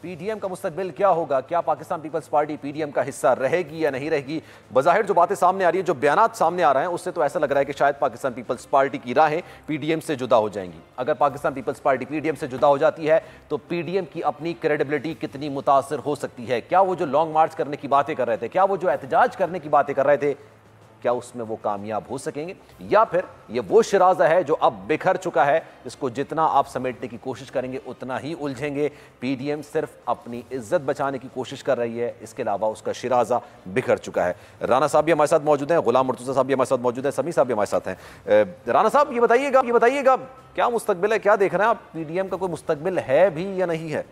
پی D M کا مستقبل کیا ہوگا؟ کیا Pakistan Peoples Party P D M کا حصہ رہے گی یا نہیں رہے گی؟ بظاہر جو باتیں سامنے آ رہی ہیں، جو بیانات سامنے آ رہے ہیں، اس سے تو ایسا لگ رہا ہے کہ شاید پاکستان پیپلز پارٹی کی راہیں پی ڈی ایم سے جدا ہو جائیں گی۔ اگر Pakistan Peoples Party P D M سے جدا ہو جاتی ہے تو پی ڈی ایم کی اپنی کریڈیبلٹی کتنی متاثر ہو سکتی ہے؟ کیا وہ جو لانگ مارچ کرنے کی باتیں کر رہے تھے، کیا وہ جو احتجاج کرنے کی باتیں کر رہے تھے، کیا اس میں وہ کامیاب ہو سکیں گے؟ یا پھر یہ وہ شرازہ ہے جو اب بکھر چکا ہے، اس کو جتنا آپ سمیٹنے کی کوشش کریں گے اتنا ہی الجھیں گے؟ پی ڈی ایم صرف اپنی عزت بچانے کی کوشش کر رہی ہے، اس کے علاوہ اس کا شرازہ بکھر چکا ہے۔ رانا صاحب بھی ہمارے ساتھ موجود ہیں، غلام مرتضیٰ صاحب بھی ہمارے ساتھ موجود ہیں، سمیع صاحب بھی ہمارے ساتھ ہیں۔ رانا صاحب یہ بتائیے گا کیا مستقبل ہے، کیا دیکھ رہے ہیں آپ؟ پی ڈی ایم کا کوئی مستقبل ہے بھی یا نہیں ہے؟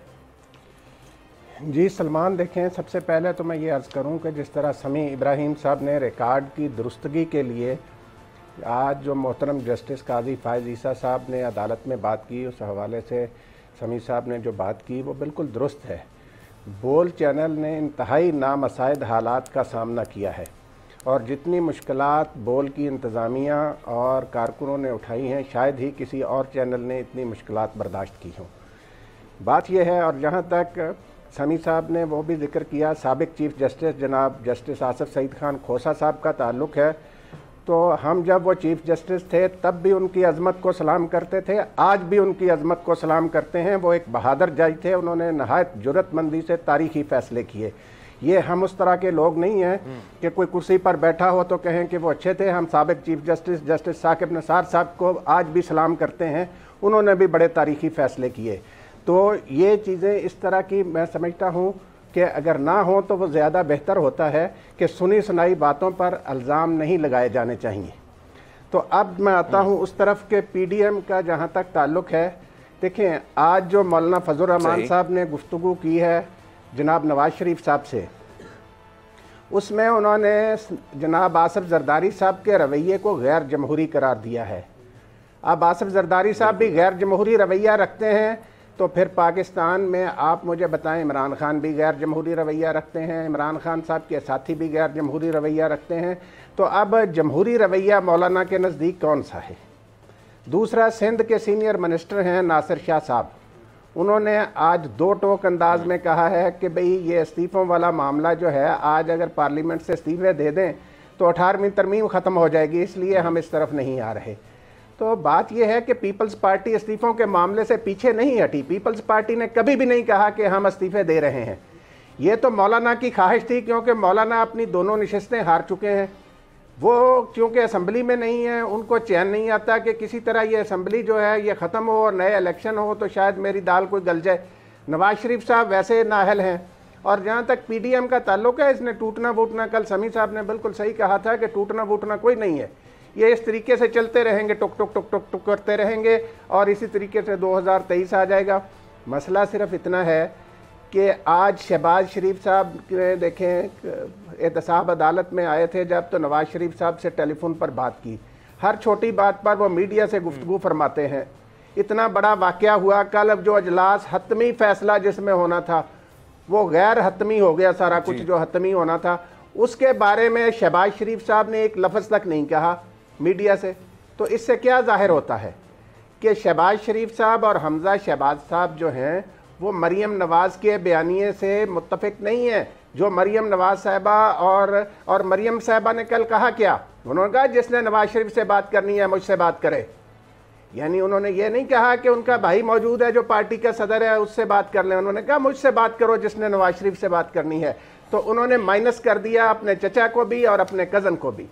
جی سلمان، دیکھیں، سب سے پہلے تو میں یہ عرض کروں کہ جس طرح سمیع ابراہیم صاحب نے ریکارڈ کی درستگی کے لیے آج جو محترم جسٹس قاضی فائز عیسیٰ صاحب نے عدالت میں بات کی، اس حوالے سے سمیع صاحب نے جو بات کی وہ بالکل درست ہے۔ بول چینل نے انتہائی نامساعد حالات کا سامنا کیا ہے، اور جتنی مشکلات بول کی انتظامیہ اور کارکنوں نے اٹھائی ہیں، شاید ہی کسی اور چینل نے اتنی مشکلات برداشت کی ہوں۔ بات یہ ہے، اور جہاں تک سمیع صاحب نے وہ بھی ذکر کیا، سابق چیف جسٹس جناب جسٹس آصف سعید خان کھوسہ صاحب کا تعلق ہے، تو ہم جب وہ چیف جسٹس تھے تب بھی ان کی عظمت کو سلام کرتے تھے، آج بھی ان کی عظمت کو سلام کرتے ہیں۔ وہ ایک بہادر جج تھے، انہوں نے نہایت جرأت مندی سے تاریخی فیصلے کیے۔ یہ ہم اس طرح کے لوگ نہیں ہیں کہ کوئی کرسی پر بیٹھا ہو تو کہیں کہ وہ اچھے تھے۔ ہم سابق chief justice justice Saqib Nisar صاحب کو آج بھی سلام کرتے ہیں، انہوں نے بھی بڑے تاریخی فیصلے کیے۔ تو یہ چیزیں اس طرح کی میں سمجھتا ہوں کہ اگر نہ ہوں تو وہ زیادہ بہتر ہوتا ہے کہ سنی سنائی باتوں پر الزام نہیں لگائے جانے چاہیے۔ تو اب میں آتا ہوں اس طرف کہ پی ڈی ایم کا جہاں تک تعلق ہے، دیکھیں آج جو مولانا فضل الرحمان صاحب نے گفتگو کی ہے جناب نواز شریف صاحب سے، اس میں انہوں نے جناب آصف زرداری صاحب کے رویے کو غیر جمہوری قرار دیا ہے۔ اب آصف زرداری صاحب بھی غیر جمہوری رویہ رکھتے ہیں، تو پھر پاکستان میں آپ مجھے بتائیں، عمران خان بھی غیر جمہوری رویہ رکھتے ہیں، عمران خان صاحب کے ساتھی بھی غیر جمہوری رویہ رکھتے ہیں، تو اب جمہوری رویہ مولانا کے نزدیک کون سا ہے؟ دوسرا، سندھ کے سینئر منسٹر ہیں ناصر شاہ صاحب، انہوں نے آج دو ٹوک انداز میں کہا ہے کہ بھئی یہ استعفوں والا معاملہ جو ہے، آج اگر پارلیمنٹ سے استعفے دے دیں تو 18ویں ترمیم ختم ہو جائے گی، اس لیے ہم اس طرف نہیں آ رہے۔ تو بات یہ ہے کہ پیپلز پارٹی استعفوں کے معاملے سے پیچھے نہیں ہٹی۔ پیپلز پارٹی نے کبھی بھی نہیں کہا کہ ہم استعفے دے رہے ہیں۔ یہ تو مولانا کی خواہش تھی، کیونکہ مولانا اپنی دونوں نشستیں ہار چکے ہیں، وہ چونکہ اسمبلی میں نہیں ہیں، ان کو چین نہیں آتا کہ کسی طرح یہ اسمبلی جو ہے یہ ختم ہو اور نئے الیکشن ہو تو شاید میری دال کوئی گل جائے۔ نواز شریف صاحب ویسے نااہل ہیں، اور جہاں تک پی ڈی ایم کا تعلق ہے، اس نے ٹوٹنا ووٹنا، کل سمیع صاحب نے بالکل صحیح کہا تھا کہ ٹوٹنا ووٹنا کوئی نہیں ہے، یہ اس طریقے سے چلتے رہیں گے، ٹک ٹک ٹک ٹک ٹک کرتے رہیں گے، اور اسی طریقے سے 2023 آ جائے گا۔ مسئلہ صرف اتنا ہے کہ آج شہباز شریف صاحب نے دیکھیں احتساب عدالت میں آئے تھے جب، تو نواز شریف صاحب سے ٹیلی فون پر بات کی، ہر چھوٹی بات پر وہ میڈیا سے گفتگو فرماتے ہیں۔ اتنا بڑا واقعہ ہوا کل، اب جو اجلاس حتمی فیصلہ جس میں ہونا تھا وہ غیر حتمی ہو گیا، سارا کچھ جو حتمی ہونا تھا اس کے بارے میں شہباز شریف صاحب نے ایک لفظ تک نہیں کہا میڈیا سے۔ تو اس سے کیا ظاہر ہوتا ہے کہ شہباز شریف صاحب اور حمزہ شہباز صاحب جو ہیں وہ مریم نواز کے بیانیے سے متفق نہیں ہیں۔ جو مریم نواز صاحبہ اور مریم صاحبہ نے کل کہا کیا؟ انہوں نے کہا جس نے نواز شریف سے بات کرنی ہے مجھ سے بات کرے، یعنی انہوں نے یہ نہیں کہا کہ ان کا بھائی موجود ہے جو پارٹی کا صدر ہے اس سے بات کر لیں، انہوں نے کہا مجھ سے بات کرو جس نے نواز شریف سے بات کرنی ہے۔ تو انہوں نے مائنس کر دیا اپنے چچا کو بھی اور اپنے کزن کو بھی۔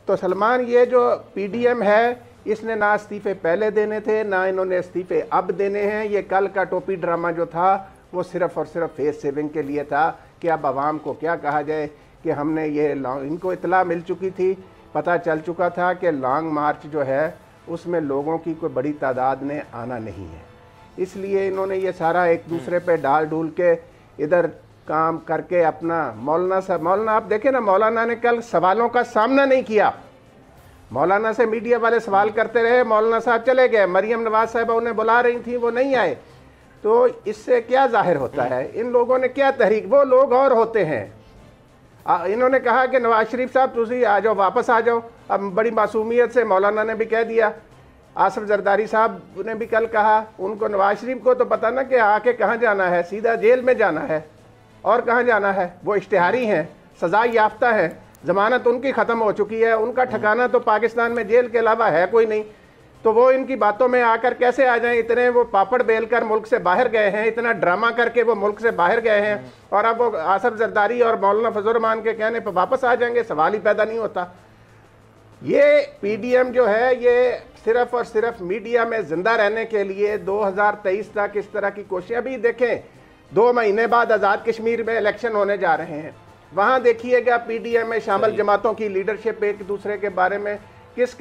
تو سلمان، یہ جو پی ڈی ایم ہے اس نے نہ استعفے پہلے دینے تھے، نہ انہوں نے استعفے اب دینے ہیں۔ یہ کل کا ٹوپی ڈرامہ جو تھا وہ صرف اور صرف فیس سیونگ کے لیے تھا کہ اب عوام کو کیا کہا جائے کہ ہم نے یہ ان کو اطلاع مل چکی تھی، پتہ چل چکا تھا کہ لانگ مارچ جو ہے اس میں لوگوں کی کوئی بڑی تعداد نے آنا نہیں ہے، اس لیے انہوں نے یہ سارا ایک دوسرے پہ ڈال ڈول کے ادھر کام کر کے اپنا مولانا آپ دیکھیں نا، مولانا نے کل سوالوں کا سامنا نہیں کیا، مولانا سے میڈیا والے سوال کرتے رہے، مولانا صاحب چلے گئے، مریم نواز صاحبہ انہیں بلا رہی تھیں وہ نہیں آئے۔ تو اس سے کیا ظاہر ہوتا ہے؟ ان لوگوں نے کیا تحریک، وہ لوگ اور ہوتے ہیں۔ انہوں نے کہا کہ نواز شریف صاحب تسی آ جاؤ، واپس آ جاؤ۔ اب بڑی معصومیت سے مولانا نے بھی کہہ دیا आसिफ जरदारी साहब ने भी कल कहा, उनको नवाज शरीफ को तो पता ना कि आके कहाँ जाना है, सीधा जेल में जाना है और कहाँ जाना है। वो इश्तिहारी हैं, सजा याफ्ता है, ज़मानत उनकी ख़त्म हो चुकी है, उनका ठिकाना तो पाकिस्तान में जेल के अलावा है कोई नहीं। तो वो इनकी बातों में आकर कैसे आ जाएं? इतने वो पापड़ बेल कर मुल्क से बाहर गए हैं, इतना ड्रामा करके वो मुल्क से बाहर गए हैं, और अब वो आसिफ जरदारी और मौलाना फजल रहमान के कहने पर वापस आ जाएंगे? सवाल ही पैदा नहीं होता। ये पीडीएम जो है ये सिर्फ और सिर्फ मीडिया में जिंदा रहने के लिए 2023 तक इस तरह की कोशिश। अभी देखें 2 महीने बाद आज़ाद कश्मीर में इलेक्शन होने जा रहे हैं, वहाँ देखिएगा पीडीएम में शामिल जमातों की लीडरशिप एक दूसरे के बारे में किस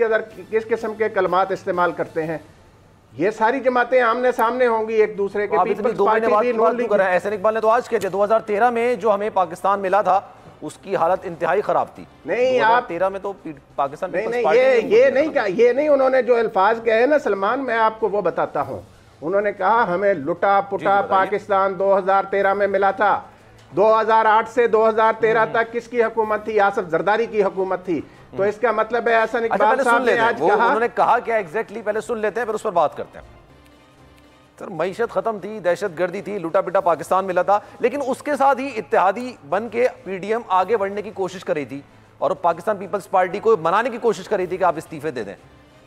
किस्म के कलमात इस्तेमाल करते हैं। ये सारी जमातें आमने सामने होंगी एक दूसरे के। एहसन इकबाल ने तो आज कहे थे 2013 में जो हमें पाकिस्तान मिला था उसकी हालत इंतहाई खराब थी। नहीं, 2013 में तो पाकिस्तान ये नहीं उन्होंने जो अल्फाज कहे ना सलमान, मैं आपको वो बताता हूँ। उन्होंने कहा हमें लुटा पुटा पाकिस्तान 2013 में मिला था। 2008 से 2013 तक किसकी हुकूमत थी? आसिफ जरदारी की हुकूमत थी। तो इसका मतलब है एहसन इकबाल साहब ने आज कहा, उन्होंने कहा क्या एग्जैक्टली, पहले सुन लेते हैं फिर उस पर बात करते हैं। सर मईशत खत्म थी, दहशत गर्दी थी, लूटा पिटा पाकिस्तान मिला था, लेकिन उसके साथ ही इत्तेहादी बन के पीडीएम आगे बढ़ने की कोशिश कर रही थी और पाकिस्तान पीपल्स पार्टी को मनाने की कोशिश कर रही थी कि आप इस्तीफे दे दें।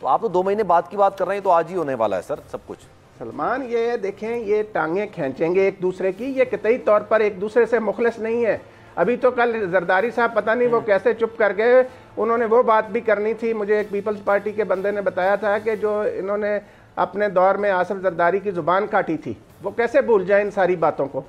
तो आप तो 2 महीने बाद की बात कर रहे हैं, तो आज ही होने वाला है सर सब कुछ। सलमान ये देखें, ये टांगे खींचेंगे एक दूसरे की, ये कतई तौर पर एक दूसरे से मुखलिस नहीं है। अभी तो कल जरदारी साहब पता नहीं वो कैसे चुप कर गए, उन्होंने वो बात भी करनी थी। मुझे एक पीपल्स पार्टी के बंदे ने बताया था कि जो इन्होंने अपने दौर में आसिफ जरदारी की जुबान काटी थी, वो कैसे भूल जाए इन सारी बातों को।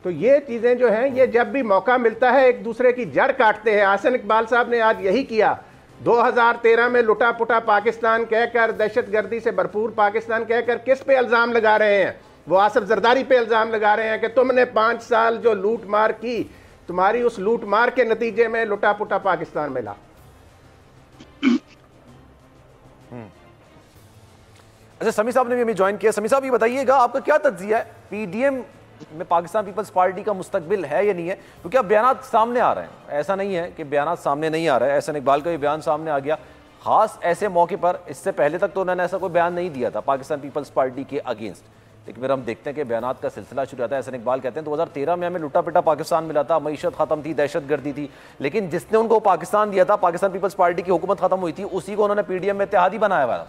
तो ये चीज़ें जो हैं, ये जब भी मौका मिलता है एक दूसरे की जड़ काटते हैं। एहसन इकबाल साहब ने आज यही किया। 2013 में लुटा पुटा पाकिस्तान कहकर, दहशत गर्दी से भरपूर पाकिस्तान कहकर किस पे इल्ज़ाम लगा रहे हैं? वो आसिफ जरदारी पे इल्ज़ाम लगा रहे हैं कि तुमने 5 साल जो लूट मार की, तुम्हारी उस लूट मार के नतीजे में लुटा पुटा पाकिस्तान मिला। अच्छा, समी साहब ने भी हमें ज्वाइन किया। समी साहब ये बताइएगा आपका क्या तज्जिया है, पीडीएम में पाकिस्तान पीपल्स पार्टी का मुस्तकबिल है या नहीं है? क्योंकि अब बयान सामने आ रहे हैं, ऐसा नहीं है कि बयान सामने नहीं आ रहा है। एहसन इकबाल का भी बयान सामने आ गया, खास ऐसे मौके पर। इससे पहले तक तो उन्होंने ऐसा कोई बयान नहीं दिया था पाकिस्तान पीपल्स पार्टी के अगेंस्ट, लेकिन फिर हम देखते हैं कि बयानात का सिलसिला शुरू होता है। एहसन इकबाल कहते हैं 2013 में हमें लुटा पिटा पाकिस्तान मिला था, मईशत खत्म थी, दहशत गर्दी थी, लेकिन जिसने उनको पाकिस्तान दिया था, पाकिस्तान पीपल्स पार्टी की हुकूमत खत्म हुई थी, उसी को उन्होंने पीडीएम में इत्तेहादी बनाया हुआ।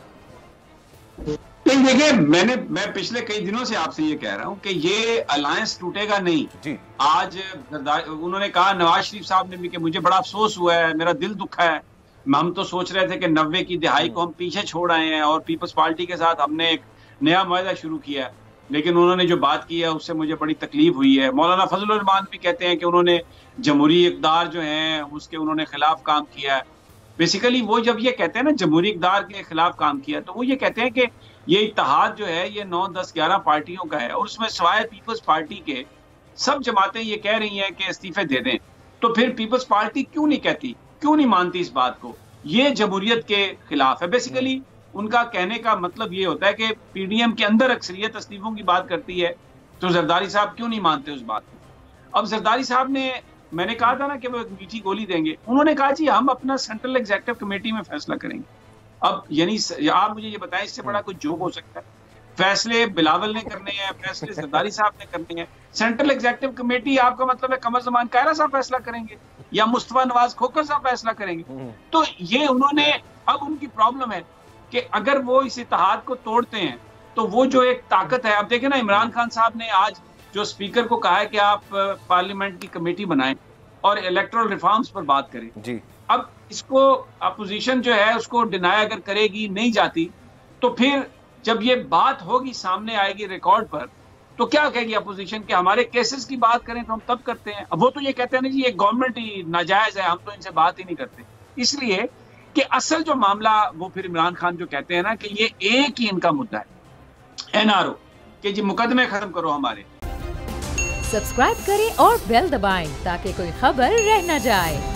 नहीं देखिए, मैं पिछले कई दिनों से आपसे ये कह रहा हूं कि ये अलायंस टूटेगा नहीं जी। आज उन्होंने कहा, नवाज शरीफ साहब ने भी, कि मुझे बड़ा अफसोस हुआ है, मेरा दिल दुखा है। हम तो सोच रहे थे कि 90 की दिहाई को हम पीछे छोड़ आए हैं और पीपल्स पार्टी के साथ हमने एक नया मुआहदा शुरू किया है, लेकिन उन्होंने जो बात की है उससे मुझे बड़ी तकलीफ हुई है। मौलाना फजल रहमान भी कहते हैं कि उन्होंने जमहूरी इक़्तिदार जो है उसके उन्होंने खिलाफ काम किया है। बेसिकली वो जब ये कहते हैं ना जमहूरी इक़्तिदार के खिलाफ काम किया, तो वो ये कहते हैं कि ये इत्तेहाद जो है ये 9, 10, 11 पार्टियों का है और उसमें सिवाय पीपल्स पार्टी के सब जमातें ये कह रही हैं कि इस्तीफे दे दें। तो फिर पीपल्स पार्टी क्यों नहीं कहती, क्यों नहीं मानती इस बात को? ये जमहूरियत के खिलाफ है। बेसिकली उनका कहने का मतलब ये होता है कि पीडीएम के अंदर अक्सरियत इस्तीफों की बात करती है, तो जरदारी साहब क्यों नहीं मानते उस बात को? अब जरदारी साहब ने, मैंने कहा था ना कि वो एक मीठी गोली देंगे, उन्होंने कहा जी हम अपना सेंट्रल एग्जीक्यूटिव कमेटी में फैसला करेंगे। अब यानी आप मुझे ये बताएं, इससे बड़ा कुछ जोक हो सकता है? फैसले बिलावल ने करने हैं, फैसले जरदारी साहब ने करने हैं। सेंट्रल एग्जीक्यूटिव कमेटी आपका मतलब है कमर ज़मान कायरा साहब फैसला करेंगे या मुस्तफा नवाज खोखर साहब फैसला करेंगे? तो ये उन्होंने, अब उनकी प्रॉब्लम है कि अगर वो इस इत्तेहाद को तोड़ते हैं तो वो जो एक ताकत है, अब देखें ना, इमरान खान साहब ने आज जो स्पीकर को कहा है कि आप पार्लियामेंट की कमेटी बनाएं और इलेक्टोरल रिफॉर्म्स पर बात करें जी। अब इसको अपोजिशन जो है उसको डिनाई अगर करेगी, नहीं जाती, तो फिर जब ये बात होगी, सामने आएगी रिकॉर्ड पर, तो क्या कहेगी अपोजिशन के हमारे केसेस की बात करें तो हम तब करते हैं। अब वो तो ये कहते हैं ना जी ये गवर्नमेंट ही नाजायज है, हम तो इनसे बात ही नहीं करते। इसलिए कि असल जो मामला, वो फिर इमरान खान जो कहते हैं ना कि ये एक ही इनका मुद्दा है, एनआरओ, कि जी मुकदमे खत्म करो हमारे। सब्सक्राइब करें और बेल दबाएं ताकि कोई खबर रह न जाए।